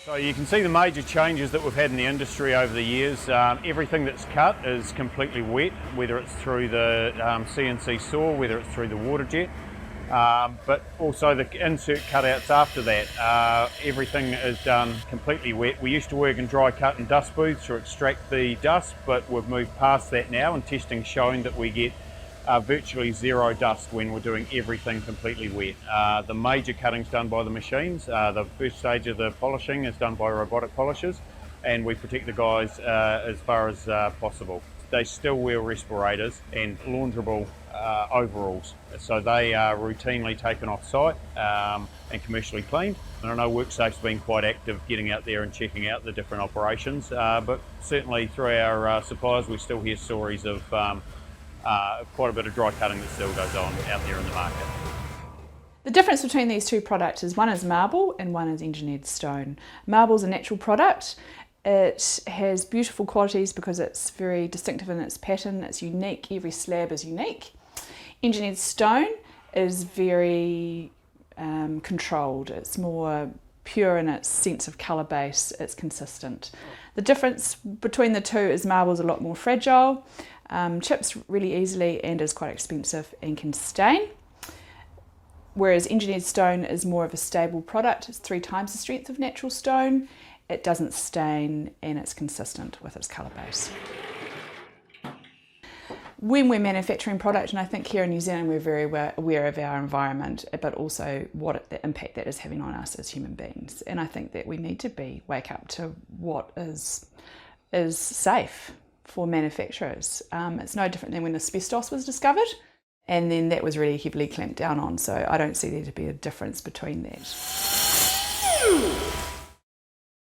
So you can see the major changes that we've had in the industry over the years. Everything that's cut is completely wet, whether it's through the CNC saw, whether it's through the water jet, but also the insert cutouts after that. Everything is done completely wet. We used to work in dry cut and dust booths to extract the dust, but we've moved past that now, and testing showing that we get virtually zero dust when we're doing everything completely wet. The major cutting's done by the machines. The first stage of the polishing is done by robotic polishers, and we protect the guys as far as possible. They still wear respirators and launderable overalls, so they are routinely taken off site and commercially cleaned. And I know WorkSafe's been quite active getting out there and checking out the different operations, but certainly through our suppliers we still hear stories of quite a bit of dry cutting that still goes on out there in the market. The difference between these two products is one is marble and one is engineered stone. Marble is a natural product. It has beautiful qualities because it's very distinctive in its pattern, it's unique, every slab is unique. Engineered stone is very controlled, it's more pure in its sense of colour base, it's consistent. The difference between the two is marble is a lot more fragile, chips really easily and is quite expensive and can stain. Whereas engineered stone is more of a stable product, it's 3 times the strength of natural stone, it doesn't stain and it's consistent with its colour base. When we're manufacturing product, and I think here in New Zealand we're very aware of our environment, but also the impact that is having on us as human beings. And I think that we need to wake up to what is safe for manufacturers. It's no different than when asbestos was discovered, and then that was really heavily clamped down on, so I don't see there to be a difference between that.